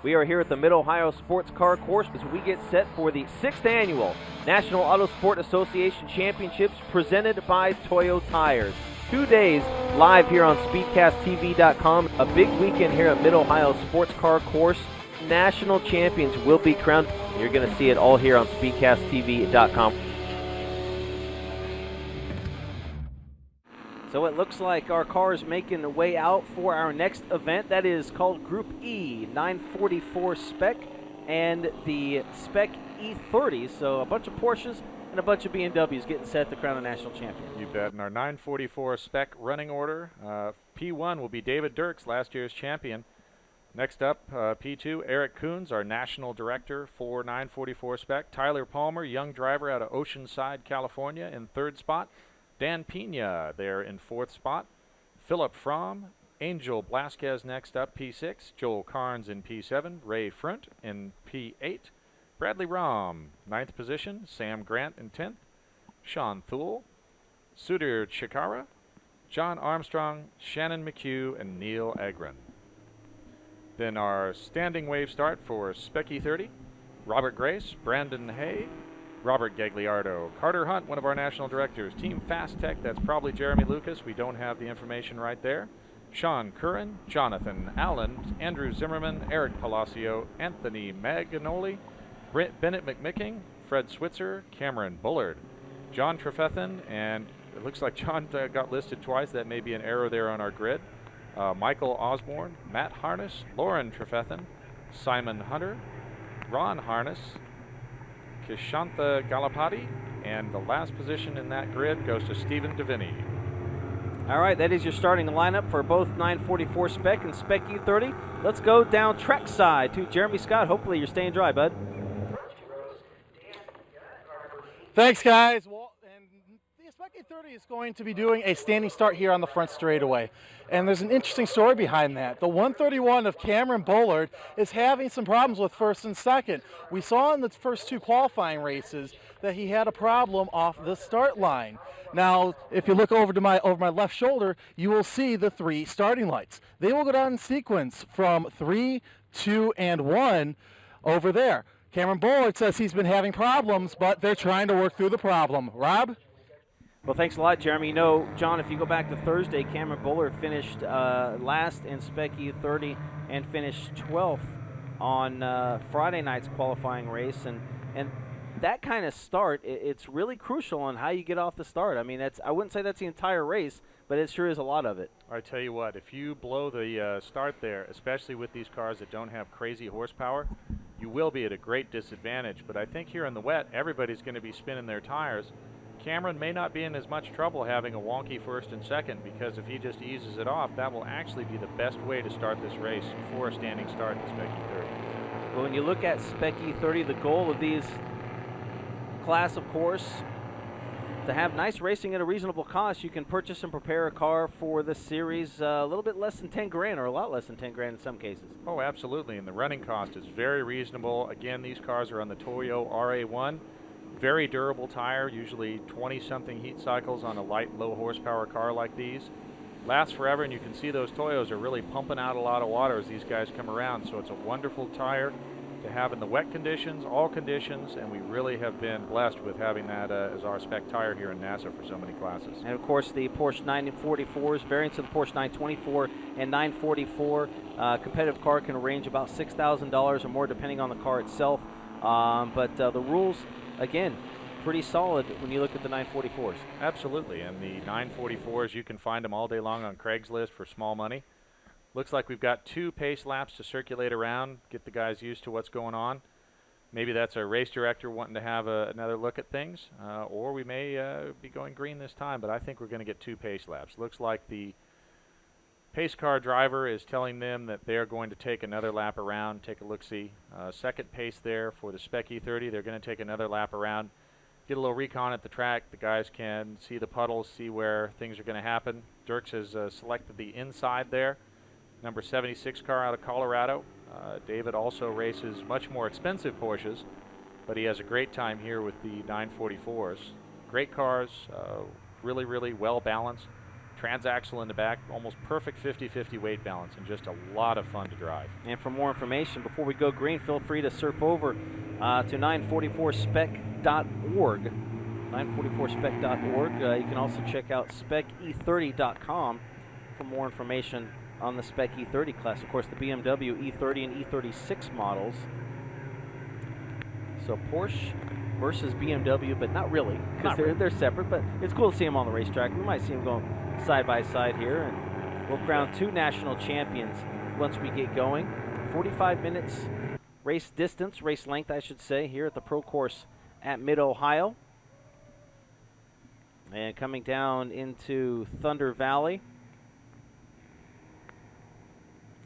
We are here at the Mid-Ohio Sports Car Course as we get set for the 6th Annual National Auto Sport Association Championships presented by Toyo Tires. 2 days live here on SpeedcastTV.com. A big weekend here at Mid-Ohio Sports Car Course. National champions will be crowned. You're going to see it all here on SpeedcastTV.com. So it looks like our car is making the way out for our next event. That is called Group E, 944 Spec and the Spec E30. So a bunch of Porsches and a bunch of BMWs getting set to crown a national champion. You bet. In our 944 Spec running order, P1 will be David Dirks, last year's champion. Next up, P2, Eric Coons, our national director for 944 Spec. Tyler Palmer, young driver out of Oceanside, California, in 3rd spot. Dan Pena there in 4th spot. Philip Fromm, Angel Blasquez next up, P6. Joel Carnes in P7. Ray Frunt in P8. Bradley Rahm, 9th position. Sam Grant in 10th. Sean Thule, Sudhir Chikara, John Armstrong, Shannon McHugh, and Neil Agron. Then our standing wave start for Spec E30. Robert Grace, Brandon Hay, Robert Gagliardo, Carter Hunt, one of our national directors, Team Fast Tech, that's probably Jeremy Lucas, we don't have the information right there, Sean Curran, Jonathan Allen, Andrew Zimmerman, Eric Palacio, Anthony Maganoli, Bennett McMicking, Fred Switzer, Cameron Bullard, John Trefethen, and it looks like John got listed twice, that may be an error there on our grid, Michael Osborne, Matt Harness, Lauren Trefethen, Simon Hunter, Ron Harness, Kishantha Galapati, and the last position in that grid goes to Stephen Deviney. All right, that is your starting lineup for both 944 Spec and Spec E30. Let's go down track side to Jeremy Scott. Hopefully you're staying dry, bud. Thanks, guys. Well, and the Spec E30 is going to be doing a standing start here on the front straightaway. And there's an interesting story behind that. The 131 of Cameron Bullard is having some problems with 1st and 2nd. We saw in the first 2 qualifying races that he had a problem off the start line. Now, if you look over my left shoulder, you will see the 3 starting lights. They will go down in sequence from 3, 2, and 1 over there. Cameron Bullard says he's been having problems, but they're trying to work through the problem. Rob? Well, thanks a lot, Jeremy. You know, John, if you go back to Thursday, Cameron Bullard finished last in Spec E30 and finished 12th on Friday night's qualifying race. And that kind of start, it's really crucial on how you get off the start. I mean, I wouldn't say that's the entire race, but it sure is a lot of it. I tell you what, if you blow the start there, especially with these cars that don't have crazy horsepower, you will be at a great disadvantage. But I think here in the wet, everybody's going to be spinning their tires. Cameron may not be in as much trouble having a wonky 1st and 2nd, because if he just eases it off, that will actually be the best way to start this race for a standing start in Spec E30. Well, when you look at Spec E30, the goal of these class, of course, to have nice racing at a reasonable cost. You can purchase and prepare a car for the series a little bit less than 10 grand, or a lot less than 10 grand in some cases. Oh, absolutely, and the running cost is very reasonable. Again, these cars are on the Toyo RA1. Very durable tire, usually 20-something heat cycles on a light, low horsepower car like these. Lasts forever, and you can see those Toyos are really pumping out a lot of water as these guys come around. So it's a wonderful tire to have in the wet conditions, all conditions, and we really have been blessed with having that as our spec tire here in NASA for so many classes. And of course the Porsche 944s, variants of the Porsche 924 and 944. Competitive car can range about $6,000 or more depending on the car itself. But the rules, again, pretty solid when you look at the 944s. Absolutely, and the 944s, you can find them all day long on Craigslist for small money. Looks like we've got 2 pace laps to circulate around, get the guys used to what's going on. Maybe that's a race director wanting to have another look at things, or we may be going green this time, but I think we're going to get 2 pace laps. Looks like the pace car driver is telling them that they're going to take another lap around, take a look-see. Second pace there for the Spec E30. They're going to take another lap around, get a little recon at the track. The guys can see the puddles, see where things are going to happen. Dirks has selected the inside there. Number 76 car out of Colorado. David also races much more expensive Porsches, but he has a great time here with the 944s. Great cars, really, really well balanced. transaxle in the back, almost perfect 50-50 weight balance, and just a lot of fun to drive. And for more information, before we go green, feel free to surf over to 944spec.org. 944spec.org. You can also check out SpecE30.com for more information on the Spec E30 class. Of course, the BMW E30 and E36 models. So Porsche versus BMW, but not really, because they're separate. But it's cool to see them on the racetrack. We might see them going side by side here, and we'll crown 2 national champions once we get going. 45 minutes race distance, race length, I should say, here at the Pro Course at Mid-Ohio. And coming down into Thunder Valley.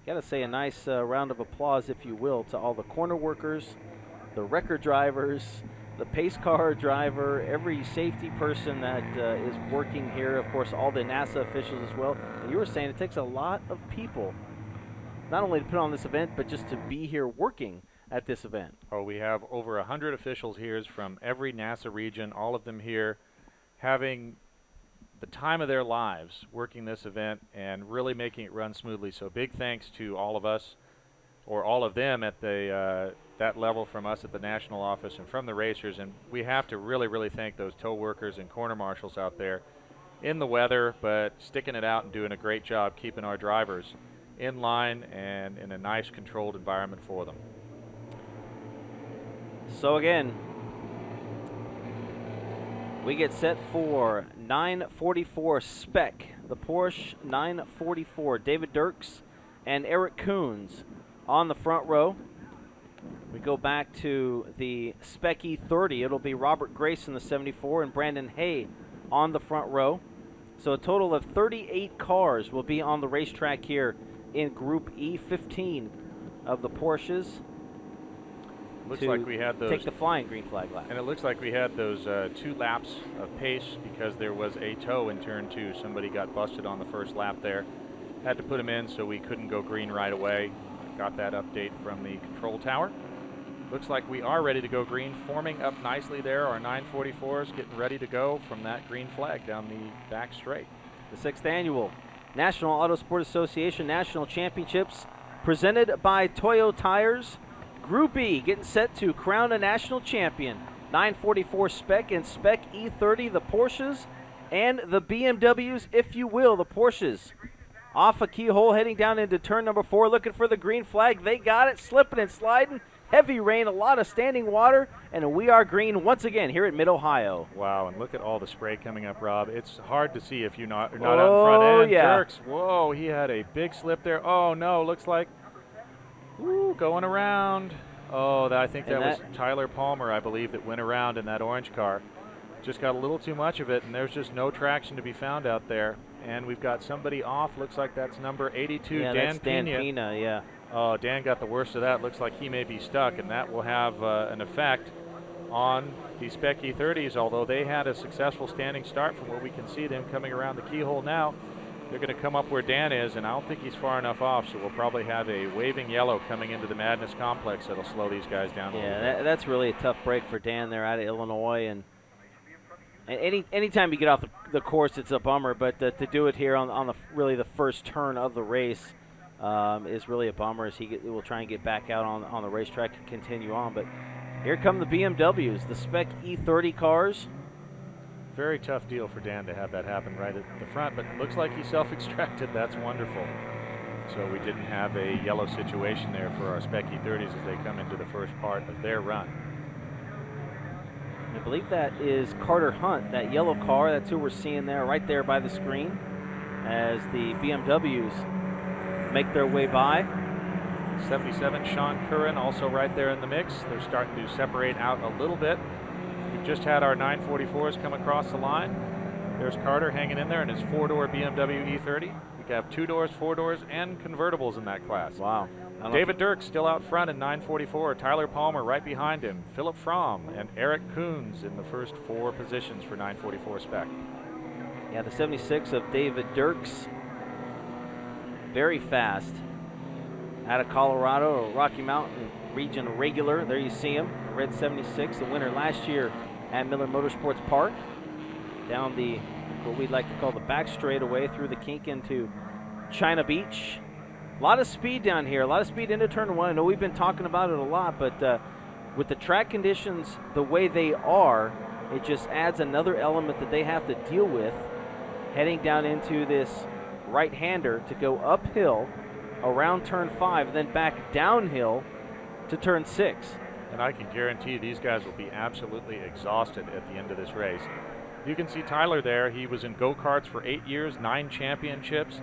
Got to say a nice round of applause, if you will, to all the corner workers, the record drivers, the pace car driver, every safety person that is working here. Of course, all the NASA officials as well. And you were saying it takes a lot of people, not only to put on this event, but just to be here working at this event. Oh, we have over 100 officials here from every NASA region, all of them here, having the time of their lives working this event and really making it run smoothly. So big thanks to all of us, or all of them at the that level, from us at the national office and from the racers. And we have to really, really thank those tow workers and corner marshals out there in the weather, but sticking it out and doing a great job keeping our drivers in line and in a nice controlled environment for them. So again, we get set for 944 Spec, the Porsche 944. David Dirks and Eric Coons on the front row. We go back to the Spec E30. It'll be Robert Grace in the 74 and Brandon Hay on the front row. So a total of 38 cars will be on the racetrack here in Group E. 15 of the Porsches. Looks like we had those. Take the flying green flag lap. And it looks like we had those 2 laps of pace because there was a tow in turn 2. Somebody got busted on the first lap there. Had to put him in, so we couldn't go green right away. Got that update from the control tower. Looks like we are ready to go green, forming up nicely there. Our 944s getting ready to go from that green flag down the back straight. The 6th annual National Auto Sport Association National Championships presented by Toyo Tires. Group E getting set to crown a national champion. 944 Spec and Spec E30, the Porsches, and the BMWs, if you will, the Porsches. Off a keyhole, heading down into turn number 4, looking for the green flag. They got it, slipping and sliding. Heavy rain, a lot of standing water, and we are green once again here at Mid-Ohio. Wow, and look at all the spray coming up, Rob. It's hard to see if you're not out in front end. Yeah. Dirks, whoa, he had a big slip there. Oh, no, looks like, going around. Oh, I think that was Tyler Palmer, I believe, that went around in that orange car. Just got a little too much of it, and there's just no traction to be found out there. And we've got somebody off. Looks like that's number 82, yeah, Dan that's Dan Pena. Pena, yeah. Oh, Dan got the worst of that. Looks like he may be stuck, and that will have an effect on the Spec E30s, although they had a successful standing start from what we can see them coming around the keyhole now. They're going to come up where Dan is, and I don't think he's far enough off, so we'll probably have a waving yellow coming into the Madness Complex that'll slow these guys down a little bit. That's really a tough break for Dan there out of Illinois, and anytime you get off the course, it's a bummer, but to do it here on really the first turn of the race is really a bummer, as he will try and get back out on the racetrack and continue on. But here come the BMWs, the Spec E30 cars. Very tough deal for Dan to have that happen right at the front, but it looks like he self-extracted. That's wonderful. So we didn't have a yellow situation there for our Spec E30s as they come into the first part of their run. I believe that is Carter Hunt, that yellow car. That's who we're seeing there, right there by the screen, as the BMWs make their way by. 77, Sean Curran, also right there in the mix. They're starting to separate out a little bit. We've just had our 944s come across the line. There's Carter hanging in there in his 4-door BMW E30. We have 2 doors, 4 doors, and convertibles in that class. Wow. David Dirks still out front in 944. Tyler Palmer right behind him. Philip Fromm and Eric Coons in the first 4 positions for 944 Spec. Yeah, the 76 of David Dirks. Very fast. Out of Colorado, Rocky Mountain region regular. There you see him, the red 76, the winner last year at Miller Motorsports Park. Down the what we'd like to call the back straightaway through the kink into China Beach. A lot of speed down here, a lot of speed into turn 1. I know we've been talking about it a lot, but with the track conditions the way they are, it just adds another element that they have to deal with heading down into this right-hander to go uphill around turn 5, then back downhill to turn 6. And I can guarantee these guys will be absolutely exhausted at the end of this race. You can see Tyler there. He was in go-karts for 8 years, 9 championships.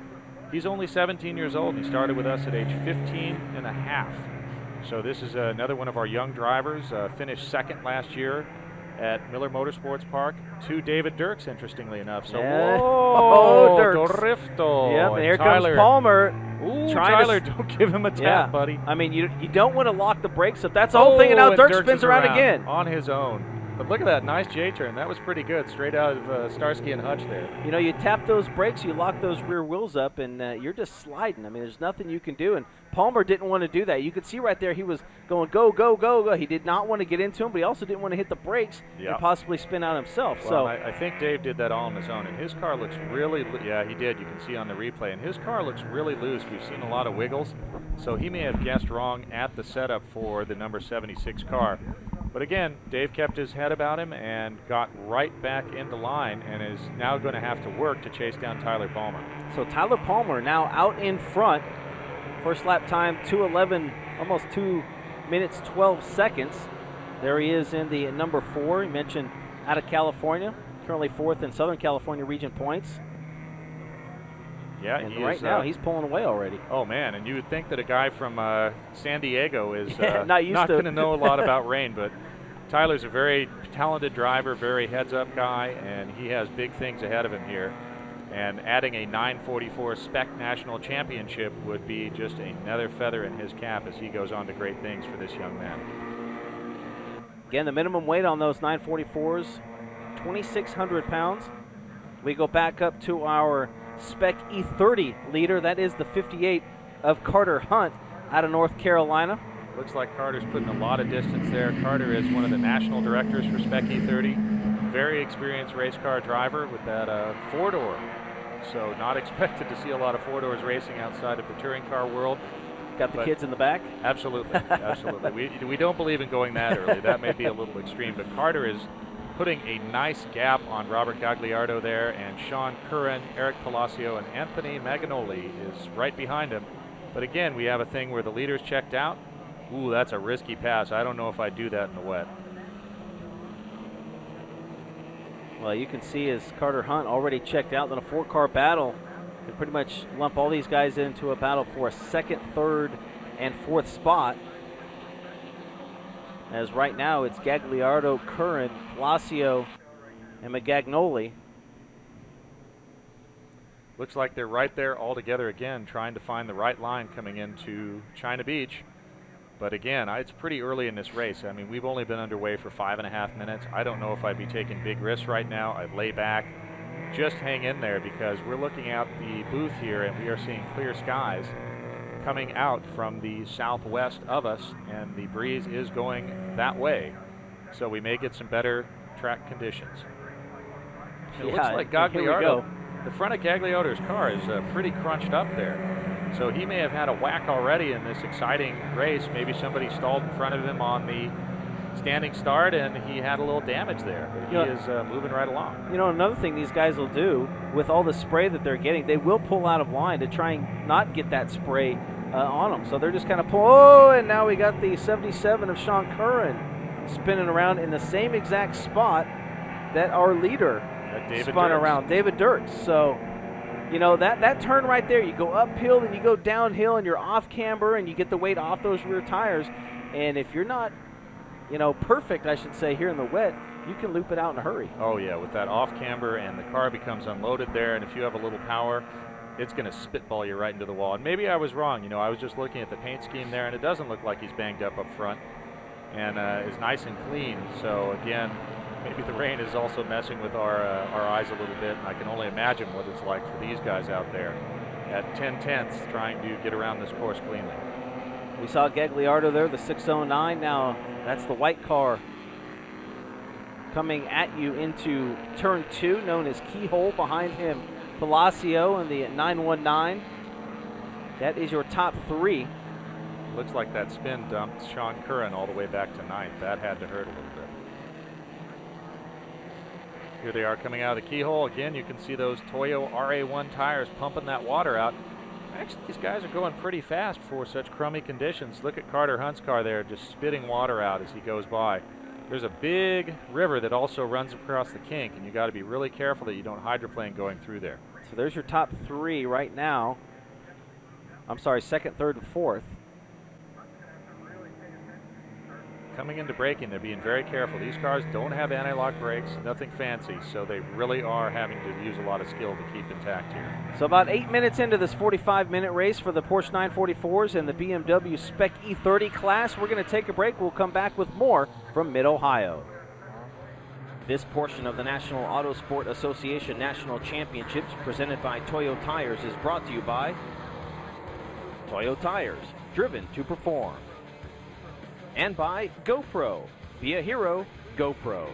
He's only 17 years old. He started with us at age 15 and a half. So this is another one of our young drivers. Finished second last year at Miller Motorsports Park to David Dirks, interestingly enough. So, yeah. whoa, Dirks. Drifto. Yep, and here Tyler. comes Palmer. Ooh, trying Tyler, don't give him a tap, buddy. I mean, you don't want to lock the brakes up. That's the whole thing, and now Dirks spins around again. On his own. But look at that nice J-turn. That was pretty good, straight out of Starsky and Hutch there. You know, you tap those brakes, you lock those rear wheels up, and you're just sliding. I mean, there's nothing you can do. And Palmer didn't want to do that. You could see right there he was going go, go, go, go. He did not want to get into him, but he also didn't want to hit the brakes and possibly spin out himself. Well, so I think Dave did that all on his own. And his car looks really, yeah, he did. You can see on the replay. And his car looks really loose. We've seen a lot of wiggles. So he may have guessed wrong at the setup for the number 76 car. But again, Dave kept his head about him and got right back into line and is now going to have to work to chase down Tyler Palmer. So Tyler Palmer now out in front. First lap time, 2:11, almost 2 minutes, 12 seconds. There he is in the number 4. He mentioned out of California, currently 4th in Southern California region points. Yeah, and right now he's pulling away already. Oh, man, and you would think that a guy from San Diego is not going to know a lot about rain, but Tyler's a very talented driver, very heads-up guy, and he has big things ahead of him here. And adding a 944 Spec National Championship would be just another feather in his cap as he goes on to great things for this young man. Again, the minimum weight on those 944s, 2,600 pounds. We go back up to our Spec E30 leader. That is the 58 of Carter Hunt out of North Carolina. Looks like Carter's putting a lot of distance there. Carter is one of the national directors for Spec E30. Very experienced race car driver with that 4-door. So not expected to see a lot of 4-doors racing outside of the touring car world. Got the kids in the back? Absolutely, absolutely. We don't believe in going that early. That may be a little extreme, but Carter is putting a nice gap on Robert Gagliardo there, and Sean Curran, Eric Palacio, and Anthony Maganoli is right behind him. But again, we have a thing where the leader's checked out. Ooh, that's a risky pass. I don't know if I'd do that in the wet. Well, you can see as Carter Hunt already checked out, then a 4-car battle can pretty much lump all these guys into a battle for a 2nd, 3rd, and 4th spot. As right now it's Gagliardo, Curran, Palacio, and Magagnoli. Looks like they're right there all together again, trying to find the right line coming into China Beach. But again, it's pretty early in this race. I mean, we've only been underway for 5.5 minutes. I don't know if I'd be taking big risks right now. I'd lay back, just hang in there, because we're looking at the booth here and we are seeing clear skies coming out from the southwest of us, and the breeze is going that way. So we may get some better track conditions. It looks like Gagliardo, the front of Gagliardo's car is pretty crunched up there. So he may have had a whack already in this exciting race. Maybe somebody stalled in front of him on the standing start and he had a little damage there. But he is moving right along. You know, another thing these guys will do with all the spray that they're getting, they will pull out of line to try and not get that spray on them. So they're just kind of pull. Oh, and now we got the 77 of Sean Curran spinning around in the same exact spot that our leader spun around, David Dirks. So, you know, that turn right there, you go uphill and you go downhill and you're off camber and you get the weight off those rear tires. And if you're not, you know, perfect, I should say, here in the wet, you can loop it out in a hurry. Oh, yeah, with that off camber and the car becomes unloaded there, and if you have a little power, it's going to spitball you right into the wall. And maybe I was wrong. You know, I was just looking at the paint scheme there, and it doesn't look like he's banged up front and is nice and clean. So, again, maybe the rain is also messing with our eyes a little bit, and I can only imagine what it's like for these guys out there at 10/10ths trying to get around this course cleanly. We saw Gagliardo there, the 609. Now that's the white car coming at you into turn 2, known as Keyhole. Behind him, Palacio in the 919. That is your top 3. Looks like that spin dumped Sean Curran all the way back to 9th. That had to hurt a little bit. Here they are coming out of the Keyhole. Again, you can see those Toyo RA1 tires pumping that water out. Actually, these guys are going pretty fast for such crummy conditions. Look at Carter Hunt's car there, just spitting water out as he goes by. There's a big river that also runs across the kink, and you got to be really careful that you don't hydroplane going through there. So there's your top 3 right now. I'm sorry, 2nd, 3rd, and 4th. Coming into braking, they're being very careful. These cars don't have anti-lock brakes, nothing fancy, so they really are having to use a lot of skill to keep intact here. So about 8 minutes into this 45-minute race for the Porsche 944s and the BMW Spec E30 class, we're going to take a break. We'll come back with more from Mid-Ohio. This portion of the National Auto Sport Association National Championships presented by Toyo Tires is brought to you by Toyo Tires, driven to perform. And by GoPro. Be a hero, GoPro.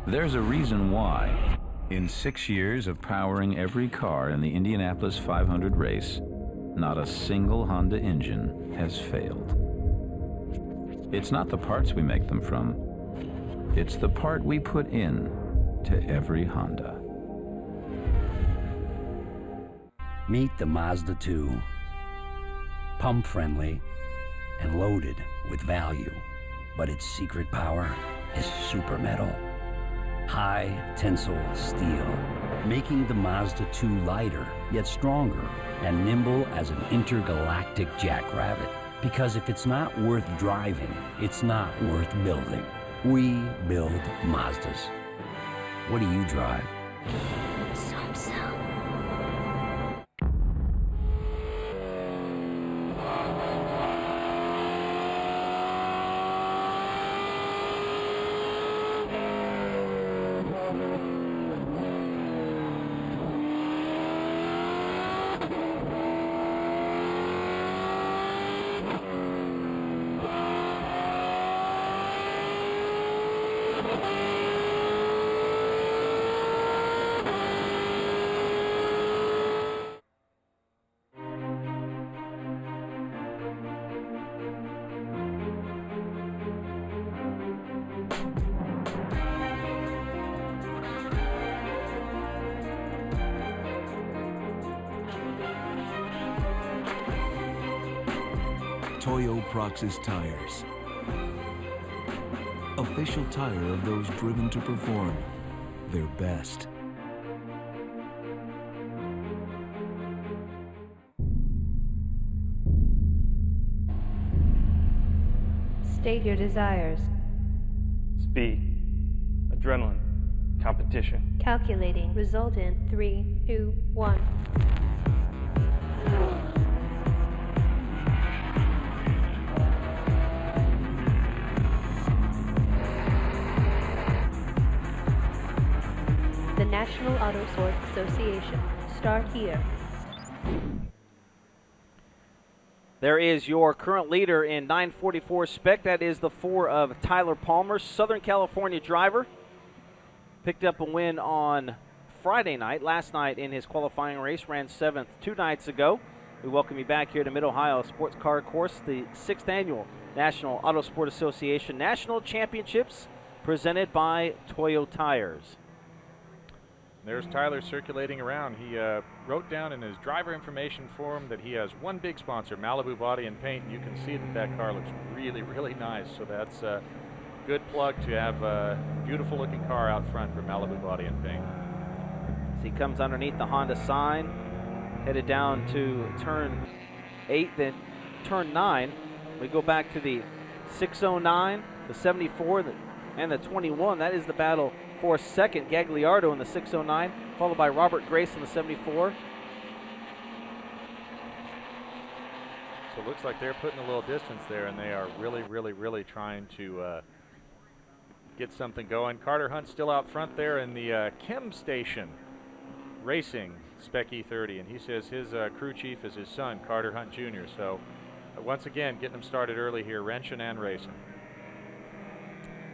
There's a reason why. In 6 years of powering every car in the Indianapolis 500 race, not a single Honda engine has failed. It's not the parts we make them from. It's the part we put in to every Honda. Meet the Mazda 2. Pump-friendly and loaded with value, but its secret power is super metal. High tensile steel, making the Mazda 2 lighter, yet stronger and nimble as an intergalactic jackrabbit. Because if it's not worth driving, it's not worth building. We build Mazdas. What do you drive? Toyo Proxys Tires. Official tire of those driven to perform their best. State your desires. Speed, adrenaline, competition. Calculating. Result in 3, 2, 1. The National Auto Sport Association. Start here. There is your current leader in 944 Spec. That is the 4 of Tyler Palmer, Southern California driver. Picked up a win on Friday night. Last night in his qualifying race, ran 7th 2 nights ago. We welcome you back here to Mid-Ohio Sports Car Course, the 6th annual National Auto Sport Association National Championships presented by Toyo Tires. There's Tyler circulating around. He wrote down in his driver information form that he has one big sponsor, Malibu Body and Paint. You can see that that car looks really, really nice. So that's a good plug to have a beautiful looking car out front for Malibu Body and Paint. As he comes underneath the Honda sign, headed down to turn 8, then turn 9. We go back to the 609, the 74, and the 21. That is the battle for second. Gagliardo in the 609, followed by Robert Grace in the 74. So it looks like they're putting a little distance there, and they are really, really, really trying to get something going. Carter Hunt still out front there in the chem station. racing Spec E30, and he says his crew chief is his son, Carter Hunt Jr. So once again, getting them started early here, wrenching and racing.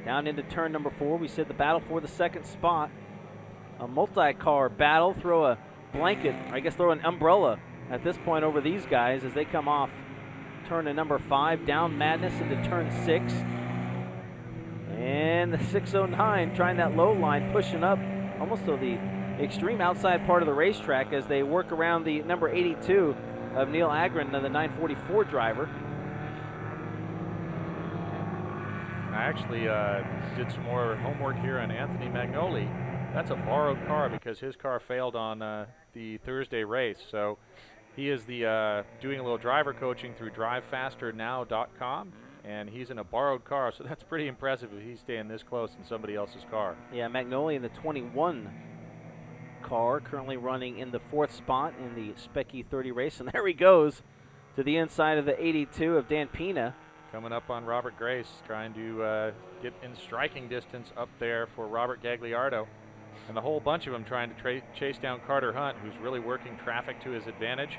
Down into turn number 4, we said the battle for the second spot. A multi-car battle. Throw a blanket, or I guess throw an umbrella at this point over these guys as they come off turn to number 5. Down madness into turn 6. And the 609 trying that low line, pushing up almost to the extreme outside part of the racetrack as they work around the number 82 of Neil Agron, the 944 driver. I actually did some more homework here on Anthony Magnoli. That's a borrowed car because his car failed on the Thursday race. So he is the doing a little driver coaching through DriveFasterNow.com, and he's in a borrowed car. So that's pretty impressive if he's staying this close in somebody else's car. Yeah, Magnoli in the 21 car, currently running in the 4th spot in the Spec E30 race. And there he goes to the inside of the 82 of Dan Pina. Coming up on Robert Grace, trying to get in striking distance up there for Robert Gagliardo. And the whole bunch of them trying to chase down Carter Hunt, who's really working traffic to his advantage.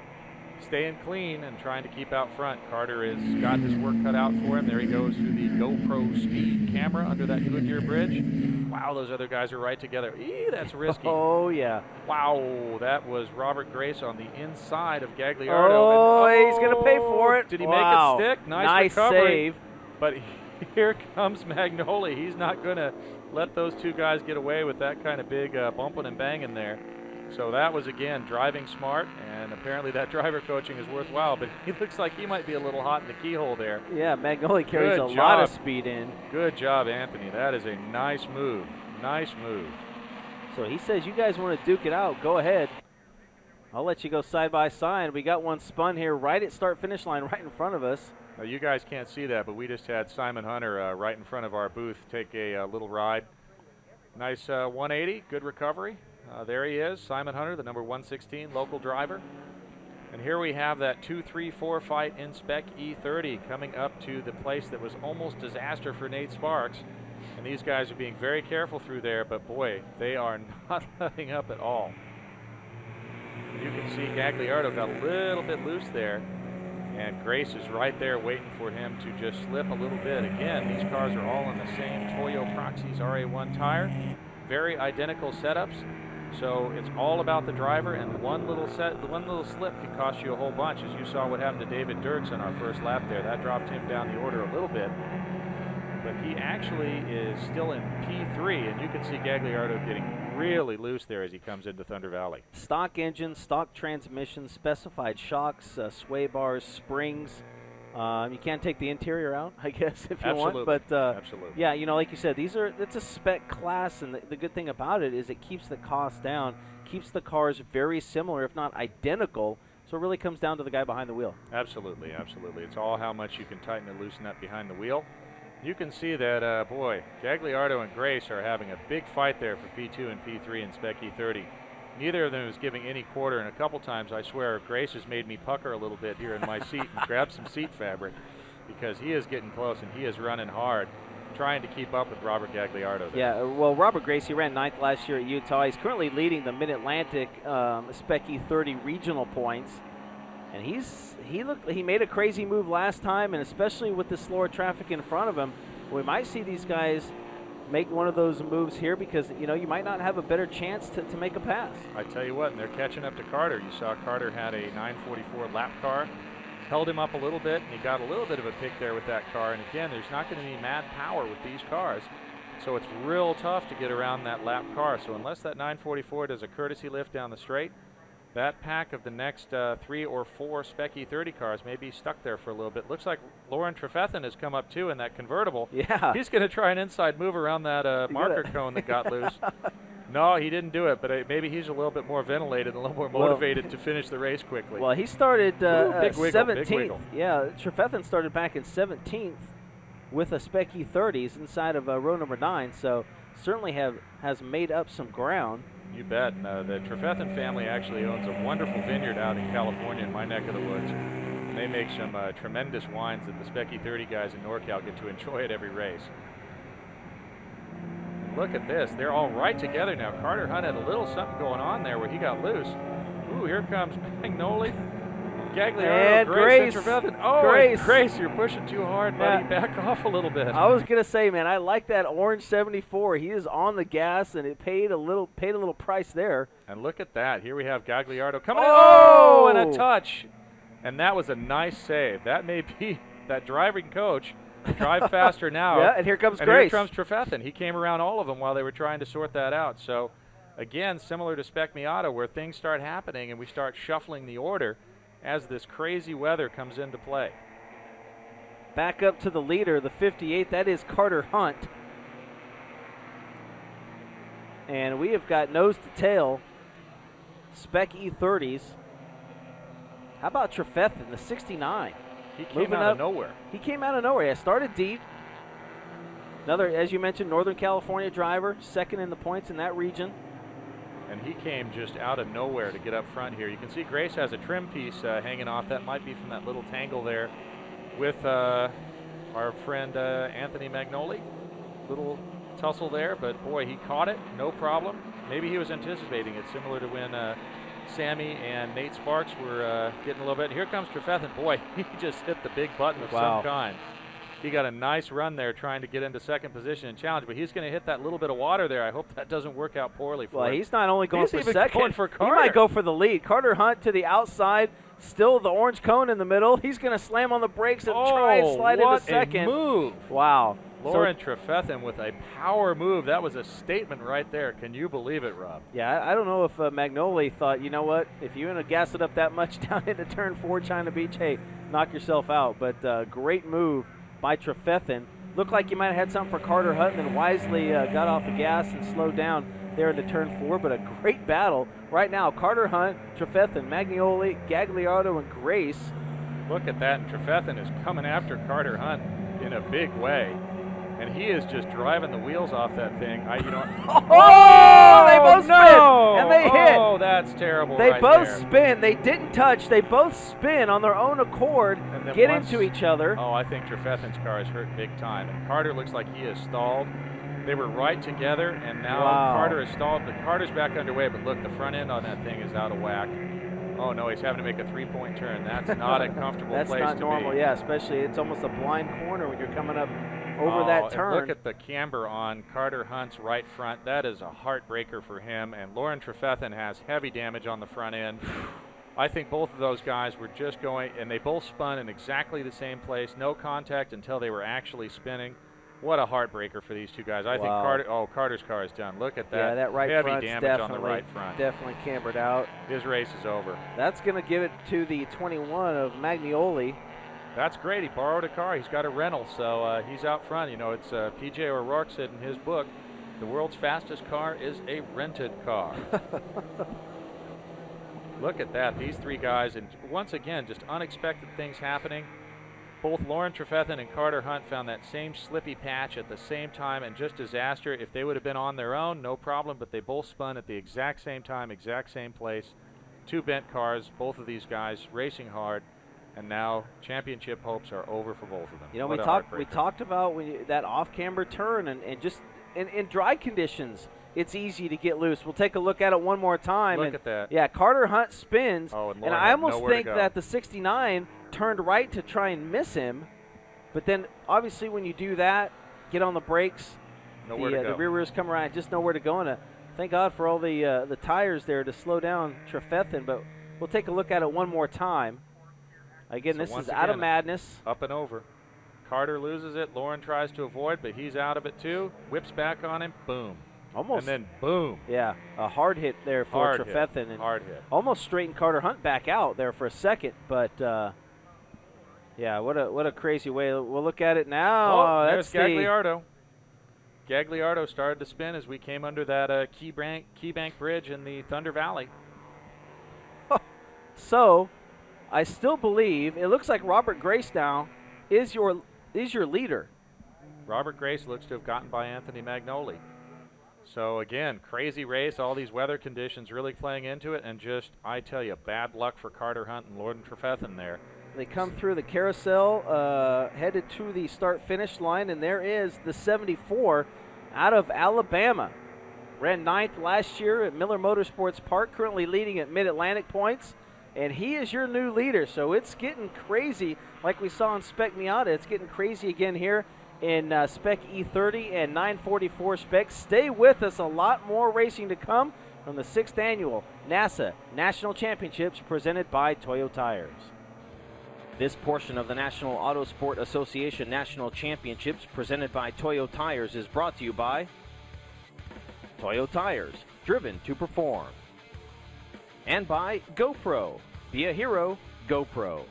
Staying clean and trying to keep out front. Carter has got his work cut out for him. There he goes through the GoPro speed camera under that Goodyear bridge. Wow, those other guys are right together. Eee, that's risky. Oh, yeah. Wow, that was Robert Grace on the inside of Gagliardo. Oh, and, he's going to pay for it. Did he wow. make it stick? Nice recovery. Save. But here comes Magnoli. He's not going to let those two guys get away with that kind of big bumping and banging there. So that was, again, driving smart, and apparently that driver coaching is worthwhile, but he looks like he might be a little hot in the keyhole there. Yeah, Magnoli carries a lot of speed in. Good job, Anthony. That is a nice move. Nice move. So he says, you guys want to duke it out, go ahead. I'll let you go side by side. We got one spun here right at start-finish line right in front of us. Now, you guys can't see that, but we just had Simon Hunter right in front of our booth take a little ride. Nice 180, good recovery. There he is, Simon Hunter, the number 116 local driver. And here we have that 2-3-4 fight in Spec E30 coming up to the place that was almost disaster for Nate Sparks. And these guys are being very careful through there, but boy, they are not letting up at all. You can see Gagliardo got a little bit loose there, and Grace is right there waiting for him to just slip a little bit. Again, these cars are all in the same Toyo Proxys RA1 tire, very identical setups. So it's all about the driver, and one little slip can cost you a whole bunch, as you saw what happened to David Dirks on our first lap there. That dropped him down the order a little bit. But he actually is still in P3, and you can see Gagliardo getting really loose there as he comes into Thunder Valley. Stock engine, stock transmission, specified shocks, sway bars, springs. You can't take the interior out, I guess, if you want. But absolutely. Yeah, you know, like you said, it's a spec class, and the good thing about it is it keeps the cost down, keeps the cars very similar, if not identical. So it really comes down to the guy behind the wheel. Absolutely, absolutely. It's all how much you can tighten and loosen up behind the wheel. You can see that, boy, Gagliardo and Grace are having a big fight there for P2 and P3 in Spec E30. Neither of them is giving any quarter, and a couple times, I swear, Grace has made me pucker a little bit here in my seat and grab some seat fabric, because he is getting close and he is running hard, trying to keep up with Robert Gagliardo there. Yeah, well, Robert Grace, he ran 9th last year at Utah. He's currently leading the Mid-Atlantic Spec E30 regional points, and he made a crazy move last time, and especially with the slower traffic in front of him, we might see these guys make one of those moves here, because you know you might not have a better chance to make a pass. I tell you what, and they're catching up to Carter. You saw Carter had a 944 lap car, held him up a little bit, and he got a little bit of a pick there with that car. And again, there's not going to be mad power with these cars, so it's real tough to get around that lap car. So unless that 944 does a courtesy lift down the straight, that pack of the next 3 or 4 Spec E30 cars may be stuck there for a little bit. Looks like Lauren Trefethen has come up too in that convertible. Yeah. He's going to try an inside move around that marker cone that got loose. No, he didn't do it, but maybe he's a little bit more ventilated, a little more motivated to finish the race quickly. Well, he started big wiggle, 17th. Big wiggle. Yeah, Trefethen started back in 17th with a Spec E30s inside of row number 9, so certainly has made up some ground. You bet. The Trefethen family actually owns a wonderful vineyard out in California in my neck of the woods. And they make some tremendous wines that the Spec E30 guys in NorCal get to enjoy at every race. Look at this. They're all right together now. Carter Hunt had a little something going on there where he got loose. Ooh, here comes Magnoli. Gagliardo, And Grace. and Trevethan. Oh, Grace. and Grace, you're pushing too hard, buddy. Yeah. Back off a little bit. I was gonna say, man, I like that orange 74. He is on the gas, and it paid a little price there. And look at that. Here we have Gagliardo coming. Oh! And a touch. And that was a nice save. That may be that driving coach. Drive faster now. Yeah, and here comes and Grace. Here comes Trevethan. He came around all of them while they were trying to sort that out. So, again, similar to Spec Miata, where things start happening and we start shuffling the order as this crazy weather comes into play. Back up to the leader, the 58. That is Carter Hunt. And we have got nose to tail Spec E30s. How about Trevethan, the 69? He came Moving out up. of nowhere. He came out of nowhere. Yeah, started deep. Another, as you mentioned, Northern California driver, second in the points in that region. And he came just out of nowhere to get up front here. You can see Grace has a trim piece hanging off. That might be from that little tangle there with our friend Anthony Magnoli. Little tussle there, but boy, he caught it, no problem. Maybe he was anticipating it, similar to when Sammy and Nate Sparks were getting a little bit. Here comes Trevethan. Boy, he just hit the big button of some kind. He got a nice run there trying to get into second position and challenge, but he's going to hit that little bit of water there. I hope that doesn't work out poorly for him. Well, he's not only going for even second, going for he Carter. might go for the lead. Carter Hunt to the outside, still the orange cone in the middle. He's going to slam on the brakes and try and slide into second. What a move. Wow. Lauren Trevethan with a power move. That was a statement right there. Can you believe it, Rob? Yeah, I don't know if Magnoli thought, you know what, if you're going to gas it up that much down into turn 4 China Beach, hey, knock yourself out. But great move by Trevethan. Looked like you might have had something for Carter Hunt, and then wisely got off the gas and slowed down there into turn 4. But a great battle right now. Carter Hunt, Trevethan, Magnoli, Gagliardo, and Grace. Look at that, and Trevethan is coming after Carter Hunt in a big way. And he is just driving the wheels off that thing. You know. Oh, they both spin, and they hit. Oh, that's terrible. They right both there. spin. They didn't touch. They both spin on their own accord, And then get once- into each other. Oh, I think Trevethan's car is hurt big time. And Carter looks like he is stalled. They were right together, and now Wow. Carter is stalled. But Carter's back underway. But look, the front end on that thing is out of whack. Oh no, he's having to make a 3-point turn. That's not a comfortable That's place not to normal. be. Yeah, especially it's almost a blind corner when you're coming up over that and turn. look at the camber on Carter Hunt's right front. That is a heartbreaker for him. And Lauren Trevethan has heavy damage on the front end. I think both of those guys were just going, and they both spun in exactly the same place. No contact until they were actually spinning. What a heartbreaker for these two guys. I think Carter's car is done. Look at that. Yeah, that right heavy front's damage on the right front. definitely cambered out. His race is over. That's going to give it to the 21 of Magnoli. That's great. He borrowed a car. He's got a rental, so he's out front. You know, it's P.J. O'Rourke said in his book, the world's fastest car is a rented car. Look at that. These three guys, and once again, just unexpected things happening. Both Lauren Trevethan and Carter Hunt found that same slippy patch at the same time, and just disaster. If they would have been on their own, no problem, but they both spun at the exact same time, exact same place. Two bent cars, both of these guys racing hard. And now championship hopes are over for both of them. You know, What a we heartbreaker. talked about that off-camber turn, and just in dry conditions, it's easy to get loose. We'll take a look at it one more time. Look at that. Yeah, Carter Hunt spins, Oh, and and Lauren I had almost nowhere to think go. that the 69 turned right to try and miss him, but then obviously when you do that, get on the brakes, Nowhere to go. the rear wheels come around, just nowhere to go. And thank God for all the tires there to slow down Trevethan, but we'll take a look at it one more time. Again, So this once is out of again, madness. Up and over. Carter loses it. Lauren tries to avoid, but he's out of it too. Whips back on him. Boom. Almost. And then boom. Yeah, a hard hit there for Hard hit. Trevethan. And Hard hit. almost straightened Carter Hunt back out there for a second, but yeah, what a crazy way. We'll look at it now. Oh, That's there's Gagliardo. Gagliardo started to spin as we came under that Key Bank Bridge in the Thunder Valley. So, I still believe it looks like Robert Grace now is your leader. Robert Grace looks to have gotten by Anthony Magnoli. So again, crazy race, all these weather conditions really playing into it, and just, I tell you, bad luck for Carter Hunt and Lauren Trevethan there. They come through the carousel, headed to the start-finish line, and there is the 74 out of Alabama. Ran 9th last year at Miller Motorsports Park, currently leading at Mid-Atlantic points. And he is your new leader, so it's getting crazy like we saw in Spec Miata. It's getting crazy again here in Spec E30 and 944 Spec. Stay with us, a lot more racing to come from the 6th Annual NASA National Championships presented by Toyo Tires. This portion of the National Autosport Association National Championships presented by Toyo Tires is brought to you by Toyo Tires, driven to perform. And by GoPro. Be a hero, GoPro.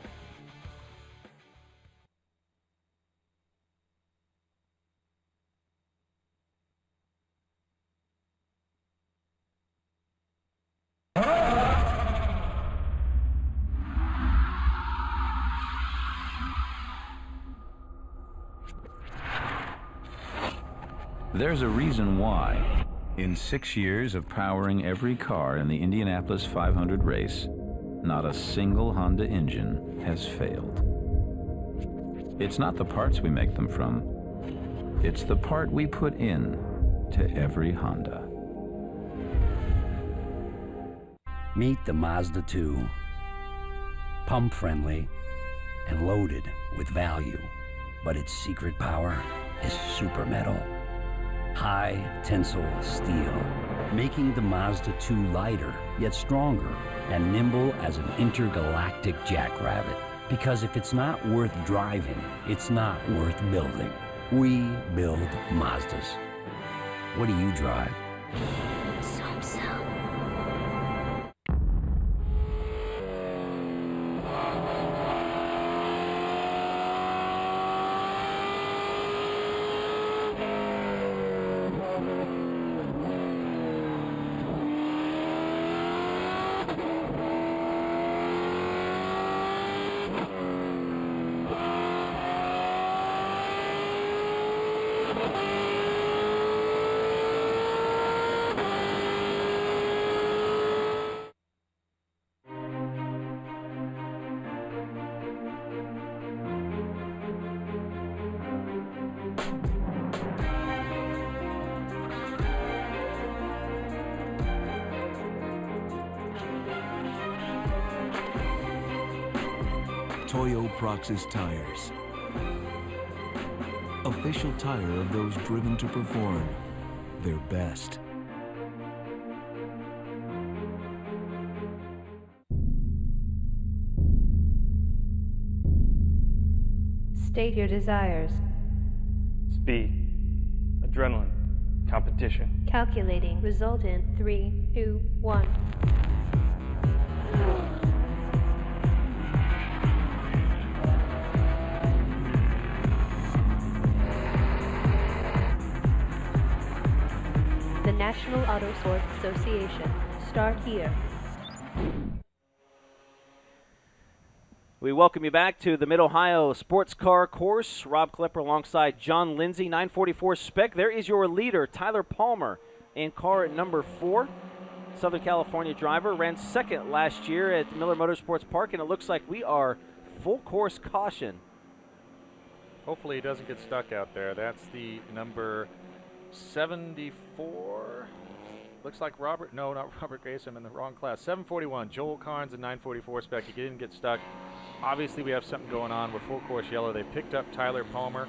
There's a reason why. In 6 years of powering every car in the Indianapolis 500 race, not a single Honda engine has failed. It's not the parts we make them from. It's the part we put in to every Honda. Meet the Mazda 2. Pump-friendly and loaded with value, but its secret power is super metal. High tensile steel, making the Mazda 2 lighter, yet stronger, and nimble as an intergalactic jackrabbit. Because if it's not worth driving, it's not worth building. We build Mazdas. What do you drive? Toyo Tires. Official tire of those driven to perform their best. State your desires. Speed, adrenaline, competition. Calculating. Result in 3, 2, 1. The National Autosport Association. Start here. We welcome you back to the Mid-Ohio Sports Car Course. Rob Klepper alongside John Lindsay, 944 Spec. There is your leader, Tyler Palmer, in car at number 4. Southern California driver, ran 2nd last year at Miller Motorsports Park, and it looks like we are full course caution. Hopefully he doesn't get stuck out there. That's the number 74. Looks like Robert, no, not Robert Grace, I'm in the wrong class. 741, Joel Carnes in 944 Spec. He didn't get stuck. Obviously we have something going on. We're full course yellow. They picked up Tyler Palmer,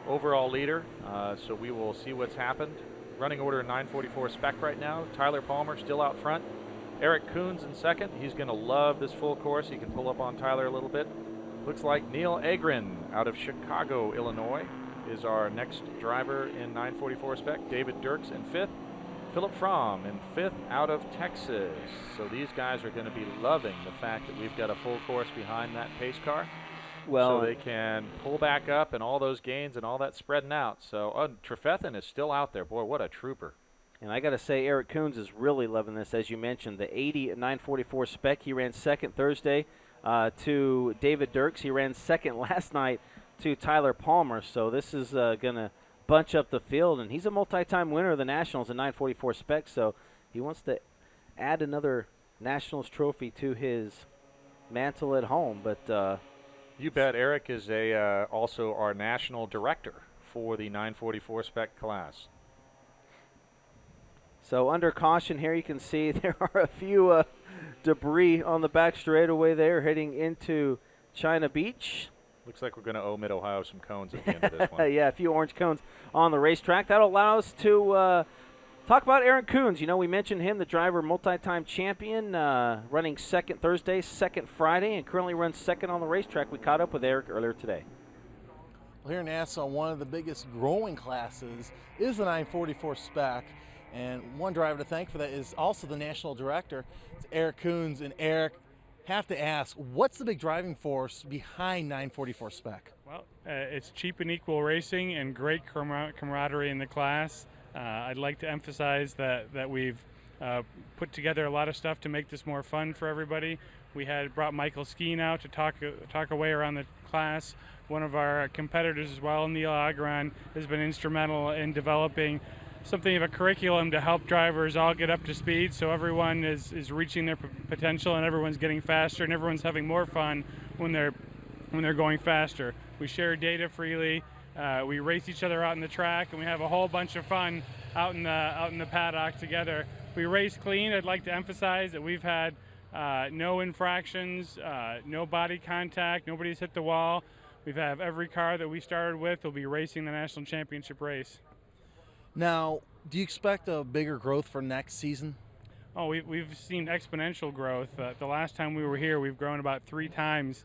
overall leader, so we will see what's happened. Running order 944 Spec right now. Tyler Palmer still out front. Eric Coons in 2nd. He's going to love this full course. He can pull up on Tyler a little bit. Looks like Neil Agrin out of Chicago, Illinois, is our next driver in 944 Spec. David Dirks in 5th. Philip Fromm in 5th out of Texas. So these guys are going to be loving the fact that we've got a full course behind that pace car. Well, so they can pull back up and all those gains and all that spreading out. So Trefethen is still out there. Boy, what a trooper. And I got to say, Eric Coons is really loving this. As you mentioned, the 80 at 944 Spec, he ran 2nd Thursday to David Dirks. He ran 2nd last night to Tyler Palmer. So this is going to bunch up the field, and he's a multi-time winner of the Nationals in 944 Spec, so he wants to add another Nationals trophy to his mantle at home. But you bet. Eric is also our national director for the 944 Spec class. So under caution here, you can see there are a few debris on the back straightaway there heading into China Beach. Looks like we're going to owe Mid-Ohio some cones at the end of this one. Yeah, a few orange cones on the racetrack. That'll allow us to talk about Eric Coons. You know, we mentioned him, the driver, multi-time champion, running second Thursday, second Friday, and currently runs second on the racetrack. We caught up with Eric earlier today. Well, here in Nassau, one of the biggest growing classes is the 944 Spec, and one driver to thank for that is also the national director. It's Eric Coons. And Eric, have to ask, what's the big driving force behind 944 Spec? Well, it's cheap and equal racing and great camaraderie in the class. I'd like to emphasize that we've put together a lot of stuff to make this more fun for everybody. We had brought Michael Skeen out to talk away around the class. One of our competitors as well, Neil Agron, has been instrumental in developing something of a curriculum to help drivers all get up to speed, so everyone is reaching their potential and everyone's getting faster and everyone's having more fun when they're going faster. We share data freely. We race each other out in the track, and we have a whole bunch of fun out in the paddock together. We race clean. I'd like to emphasize that we've had no infractions, no body contact, nobody's hit the wall. We've had every car that we started with will be racing the national championship race. Now, do you expect a bigger growth for next season? Oh, we've seen exponential growth. The last time we were here, we've grown about 3 times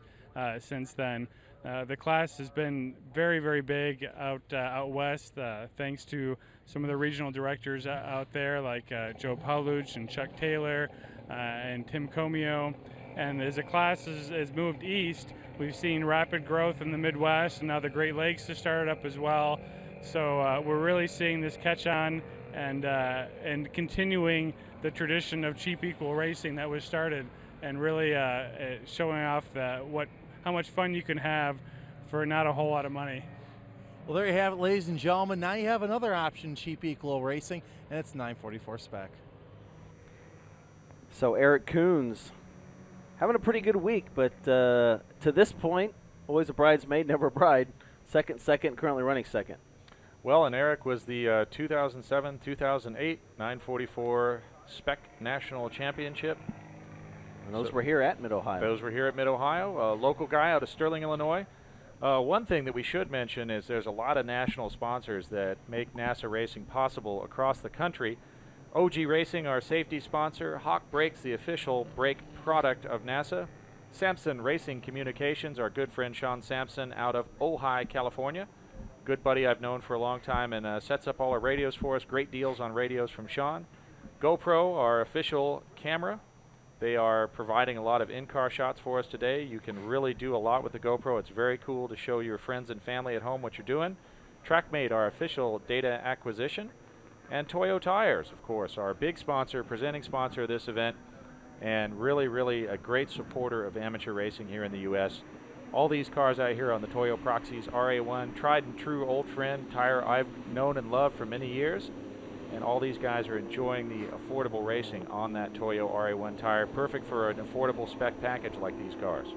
since then. The class has been very, very big out west, thanks to some of the regional directors out there, like Joe Pauluch and Chuck Taylor and Tim Comio. And as the class has moved east, we've seen rapid growth in the Midwest, and now the Great Lakes have started up as well. So we're really seeing this catch on and continuing the tradition of cheap equal racing that was started, and really showing off how much fun you can have for not a whole lot of money. Well, there you have it, ladies and gentlemen. Now you have another option, cheap equal racing, and it's 944 Spec. So Eric Coons having a pretty good week, but to this point, always a bridesmaid, never a bride. Second, currently running second. Well, and Eric was the 2007-2008 944 Spec National Championship. And those were here at Mid-Ohio. Those were here at Mid-Ohio. A local guy out of Sterling, Illinois. One thing that we should mention is there's a lot of national sponsors that make NASA racing possible across the country. OG Racing, our safety sponsor. Hawk Brakes, the official brake product of NASA. Sampson Racing Communications, our good friend Sean Sampson out of Ojai, California. Good buddy I've known for a long time, and sets up all our radios for us. Great deals on radios from Sean. GoPro, our official camera. They are providing a lot of in-car shots for us today. You can really do a lot with the GoPro. It's very cool to show your friends and family at home what you're doing. TrackMate, our official data acquisition. And Toyo Tires, of course, our big sponsor, presenting sponsor of this event, and really, really a great supporter of amateur racing here in the U.S. All these cars out here on the Toyo Proxys RA1, tried and true old friend, tire I've known and loved for many years. And all these guys are enjoying the affordable racing on that Toyo RA1 tire. Perfect for an affordable spec package like these cars.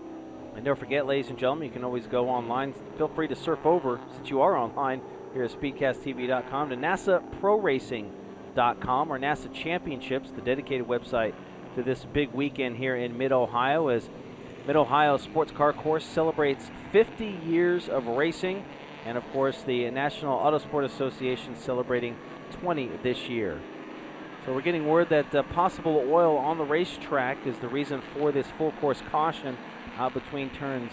And don't forget, ladies and gentlemen, you can always go online. Feel free to surf over, since you are online, here at SpeedcastTV.com, to NASAProRacing.com, or NASA Championships, the dedicated website to this big weekend here in Mid-Ohio, as Mid-Ohio Sports Car Course celebrates 50 years of racing, and of course the National Auto Sport Association celebrating 20 this year. So we're getting word that possible oil on the racetrack is the reason for this full course caution out between turns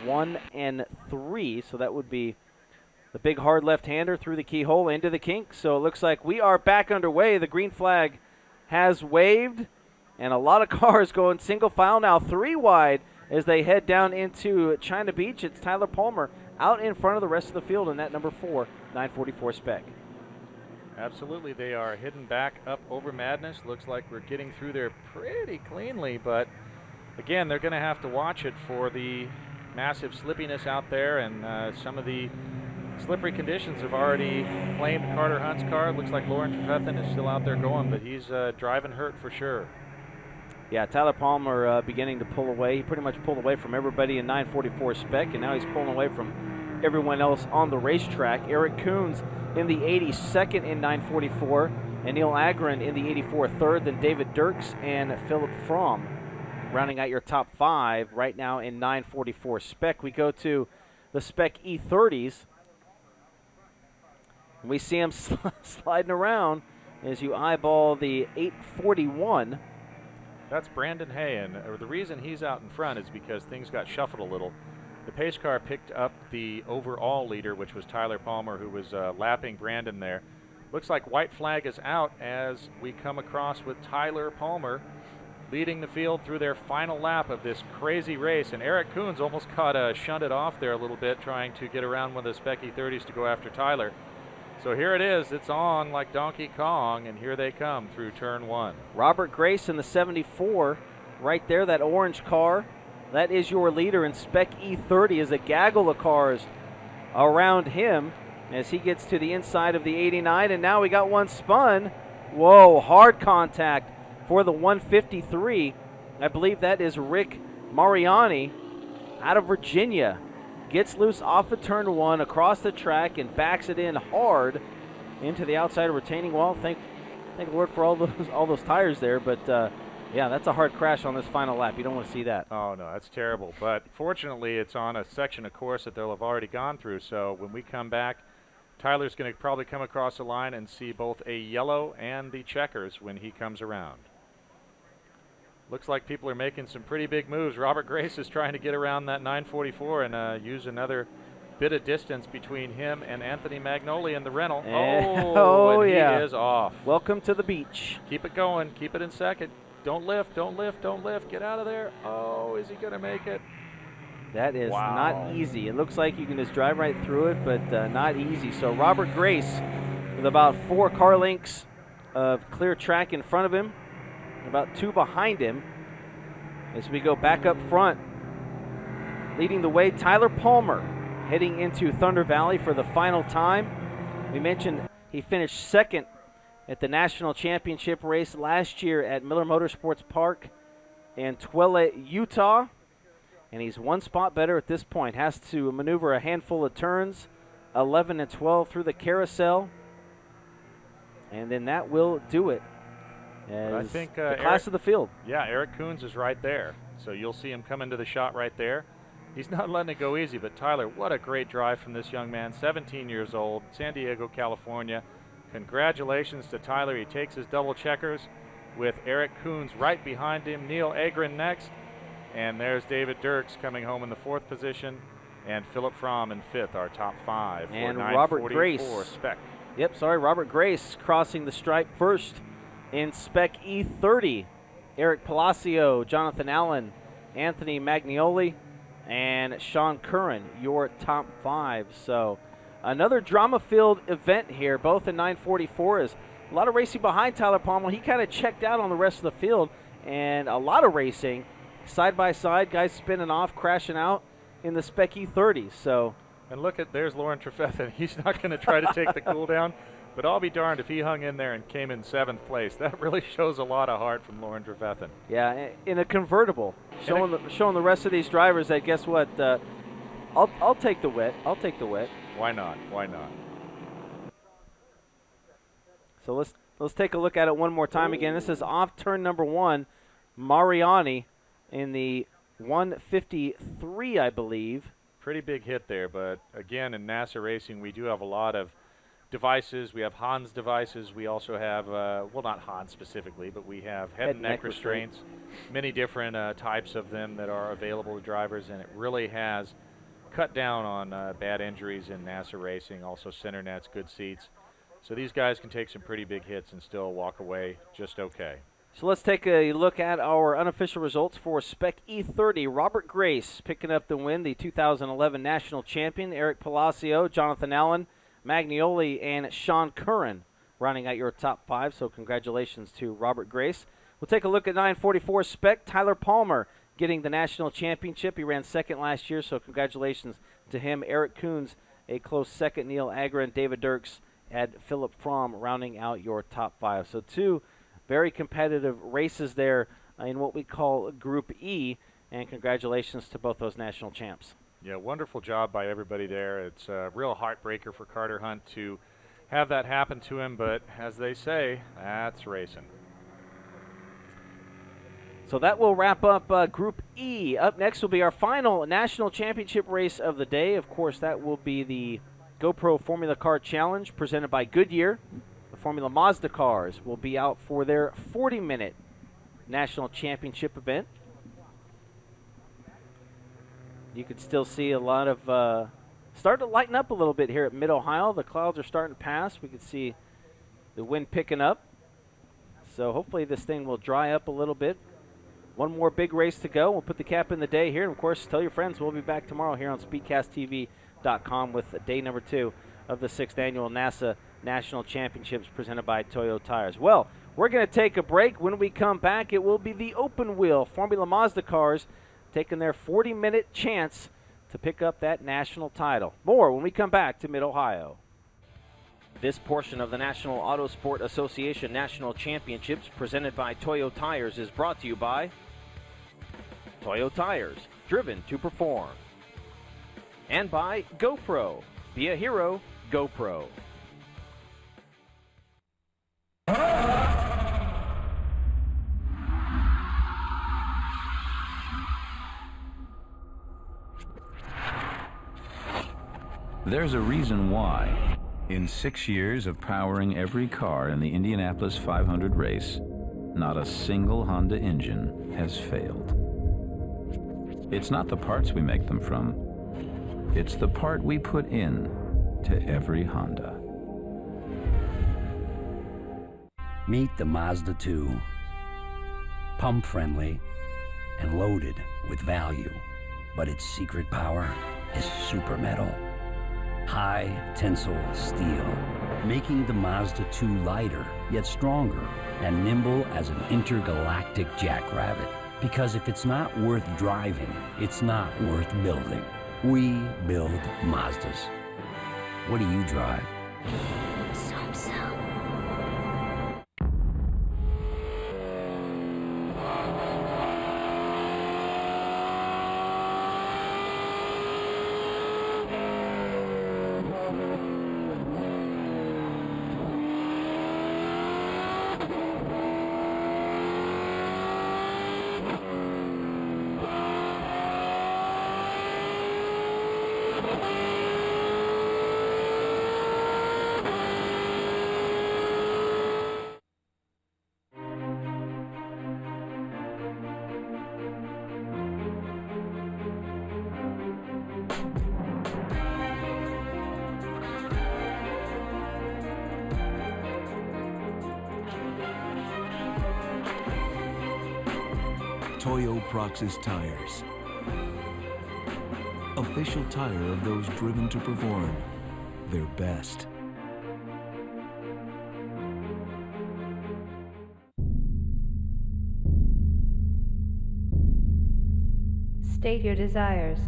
1 and 3. So that would be the big hard left-hander through the keyhole into the kink. So it looks like we are back underway. The green flag has waved, and a lot of cars going single file now, 3 wide, as they head down into China Beach. It's Tyler Palmer out in front of the rest of the field in that number 4 944 Spec. Absolutely, they are hidden back up over Madness. Looks like we're getting through there pretty cleanly, but again, they're going to have to watch it for the massive slippiness out there, and some of the slippery conditions have already claimed Carter Hunt's car. Looks like Lauren Trefethen is still out there going, but he's driving hurt for sure. Yeah, Tyler Palmer beginning to pull away. He pretty much pulled away from everybody in 944 Spec, and now he's pulling away from everyone else on the racetrack. Eric Coons in the 82nd in 944, and Neil Agren in the 84 third, then David Dirks and Philip Fromm rounding out your top 5 right now in 944 spec. We go to the Spec E30s. We see them sliding around as you eyeball the 841. That's Brandon Hay, and the reason he's out in front is because things got shuffled a little. The pace car picked up the overall leader, which was Tyler Palmer, who was lapping Brandon there. Looks like white flag is out as we come across with Tyler Palmer leading the field through their final lap of this crazy race. And Eric Coons almost caught shunted off there a little bit, trying to get around one of the Spec E30s to go after Tyler. So here it is. It's on like Donkey Kong, and here they come through turn 1. Robert Grace in the 74, right there, that orange car. That is your leader in Spec E30 as a gaggle of cars around him as he gets to the inside of the 89, and now we got one spun. Whoa, hard contact for the 153. I believe that is Rick Mariani out of Virginia. Gets loose off of turn 1 across the track and backs it in hard into the outside retaining wall. Thank Lord for all those tires there, but yeah, that's a hard crash on this final lap. You don't want to see that. Oh, no, that's terrible. But fortunately, it's on a section of course that they'll have already gone through. So when we come back, Tyler's going to probably come across the line and see both a yellow and the checkers when he comes around. Looks like people are making some pretty big moves. Robert Grace is trying to get around that 944 and use another bit of distance between him and Anthony Magnoli in the rental. And yeah. He is off. Welcome to the beach. Keep it going. Keep it in second. Don't lift, don't lift, don't lift. Get out of there. Oh, is he going to make it? That is not easy. It looks like you can just drive right through it, but not easy. So Robert Grace with about 4 car lengths of clear track in front of him, about 2 behind him. As we go back up front, leading the way, Tyler Palmer heading into Thunder Valley for the final time. We mentioned he finished second at the National Championship race last year at Miller Motorsports Park in Tooele, Utah. And he's 1 spot better at this point. Has to maneuver a handful of turns, 11 and 12 through the carousel. And then that will do it. I think the class of the field. Yeah, Eric Coons is right there. So you'll see him come into the shot right there. He's not letting it go easy, but Tyler, what a great drive from this young man, 17 years old, San Diego, California. Congratulations to Tyler. He takes his double checkers with Eric Coons right behind him, Neil Agren next, and there's David Dirks coming home in the 4th position, and Philip Fromm in 5th, our top 5. And for Robert Grace. Spec. Yep, sorry, Robert Grace crossing the stripe first in Spec E30. Eric Palacio, Jonathan Allen, Anthony Magnoli, and Sean Curran, your top 5. So another drama-filled event here, both in 944. Is a lot of racing behind Tyler Palmer. He kind of checked out on the rest of the field, and a lot of racing side by side, guys spinning off, crashing out in the Spec E30. So, and look at, there's Lauren Trefethen. He's not going to try to take the cool down, but I'll be darned if he hung in there and came in 7th place. That really shows a lot of heart from Lauren Trefethen. Yeah, in a convertible, showing the rest of these drivers that, guess what, I'll take the wet. I'll take the wet. Why not? Why not? So let's take a look at it one more time again. This is off turn number 1, Mariani in the 153, I believe. Pretty big hit there, but again, in NASA racing, we do have a lot of devices. We have Hans devices. We also have, well, not Hans specifically, but we have head and neck restraints, many different types of them that are available to drivers, and it really has cut down on bad injuries in NASA racing, also center nets, good seats. So these guys can take some pretty big hits and still walk away just okay. So let's take a look at our unofficial results for Spec E30. Robert Grace picking up the win, the 2011 national champion. Eric Palacio, Jonathan Allen, Magnoli, and Sean Curran rounding out your top 5. So congratulations to Robert Grace. We'll take a look at 944 Spec. Tyler Palmer getting the national championship. He ran 2nd last year, so congratulations to him. Eric Coons, a close 2nd. Neil Agren, David Dirks, and Philip Fromm rounding out your top 5. So 2 very competitive races there in what we call Group E, and congratulations to both those national champs. Yeah, wonderful job by everybody there. It's a real heartbreaker for Carter Hunt to have that happen to him, but as they say, that's racing. So that will wrap up Group E. Up next will be our final national championship race of the day. Of course, that will be the GoPro Formula Car Challenge presented by Goodyear. The Formula Mazda cars will be out for their 40-minute national championship event. You can still see a lot of starting to lighten up a little bit here at Mid-Ohio. The clouds are starting to pass. We can see the wind picking up. So hopefully this thing will dry up a little bit. One more big race to go. We'll put the cap in the day here. And, of course, tell your friends we'll be back tomorrow here on SpeedcastTV.com with day number 2 of the 6th Annual NASA National Championships presented by Toyo Tires. Well, we're going to take a break. When we come back, it will be the open wheel Formula Mazda cars taking their 40-minute chance to pick up that national title. More when we come back to Mid-Ohio. This portion of the National Auto Sport Association National Championships presented by Toyo Tires is brought to you by Toyo Tires, driven to perform. And by GoPro. Be a hero, GoPro. There's a reason why. In 6 years of powering every car in the Indianapolis 500 race, not a single Honda engine has failed. It's not the parts we make them from. It's the part we put in to every Honda. Meet the Mazda 2. Pump friendly and loaded with value, but its secret power is super metal. High tensile steel, making the Mazda 2 lighter, yet stronger, and nimble as an intergalactic jackrabbit. Because if it's not worth driving, it's not worth building. We build Mazdas. What do you drive? Toyo Tires. Official tire of those driven to perform their best. State your desires.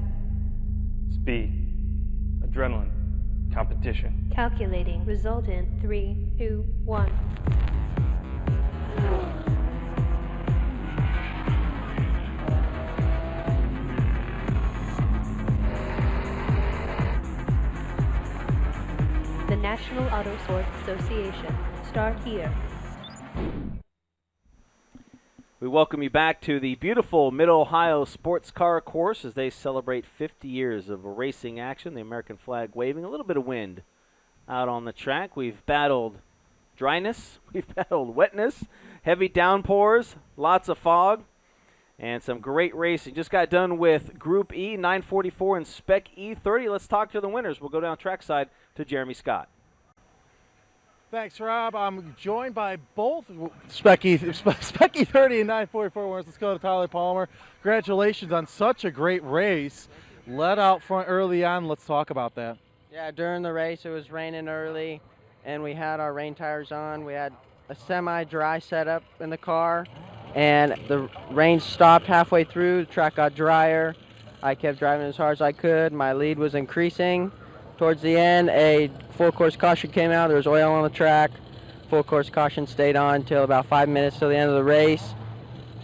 Speed, adrenaline, competition. Calculating. Result in 3, 2, 1. The National Auto Sport Association. Start here. We welcome you back to the beautiful Mid-Ohio Sports Car Course as they celebrate 50 years of racing action, the American flag waving, a little bit of wind out on the track. We've battled dryness, we've battled wetness, heavy downpours, lots of fog, and some great racing. Just got done with Group E, 944 and Spec E30. Let's talk to the winners. We'll go down trackside to Jeremy Scott. Thanks, Rob. I'm joined by both Spec E30 and 944 winners. Let's go to Tyler Palmer. Congratulations on such a great race. Led out front early on. Let's talk about that. Yeah, during the race it was raining early, and we had our rain tires on. We had a semi-dry setup in the car, and the rain stopped halfway through. The track got drier. I kept driving as hard as I could. My lead was increasing. Towards the end, a full course caution came out. There was oil on the track. Full course caution stayed on until about 5 minutes till the end of the race.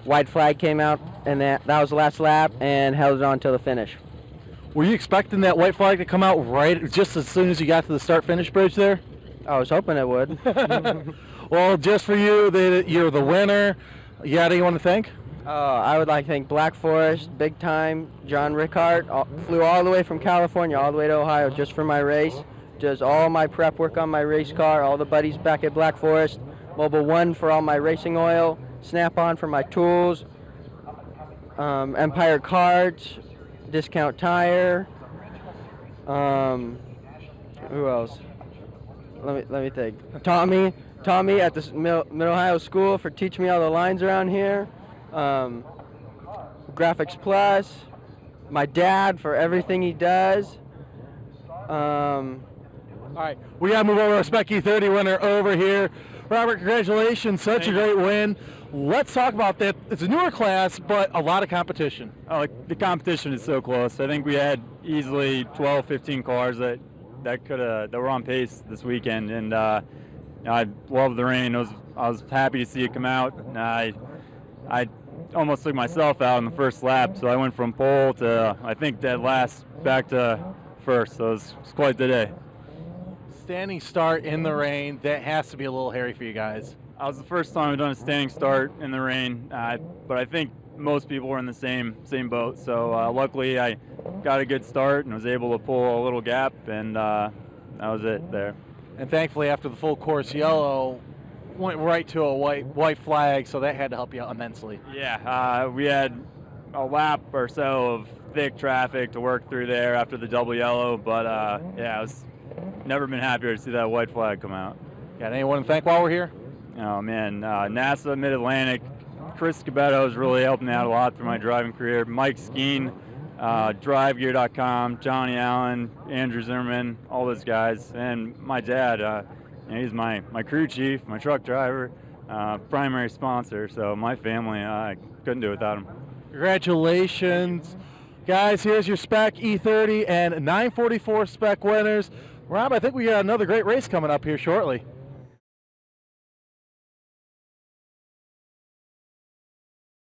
White flag came out, and that was the last lap, and held it on until the finish. Were you expecting that white flag to come out right just as soon as you got to the start-finish bridge there? I was hoping it would. Well, just for you, you're the winner. You got anyone to thank? I would like to thank Black Forest, big time. John Rickard flew all the way from California, all the way to Ohio just for my race. Does all my prep work on my race car. All the buddies back at Black Forest. Mobile One for all my racing oil. Snap-on for my tools. Empire Cards. Discount Tire. Who else? Let me think. Tommy at the Mid-Ohio School for teaching me all the lines around here. Graphics Plus. My dad for everything he does. All right, we got to move over to our Spec E30 winner over here. Robert, congratulations, such a great win. Let's talk about that. It's a newer class, but a lot of competition. Oh, the competition is so close. I think we had easily 12, 15 cars that were on pace this weekend, and I love the rain. I was happy to see it come out. And I almost took myself out in the first lap, so I went from pole to I think dead last back to first. So it's quite the day. Standing start in the rain, that has to be a little hairy for you guys. That was the first time I've done a standing start in the rain, but I think most people were in the same boat. So luckily I got a good start and was able to pull a little gap, and that was it there. And thankfully, after the full course yellow, went right to a white flag, so that had to help you out immensely. Yeah, we had a lap or so of thick traffic to work through there after the double yellow, but yeah, I was never been happier to see that white flag come out. Got anyone to thank while we're here? Oh man, NASA Mid-Atlantic, Chris Scabetto has really helped me out a lot through my driving career. Mike Skeen, DriveGear.com, Johnny Allen, Andrew Zimmerman, all those guys, and my dad. He's my crew chief, my truck driver, primary sponsor. So my family, I couldn't do it without him. Congratulations, guys! Here's your Spec E30 and 944 Spec winners. Rob, I think we got another great race coming up here shortly.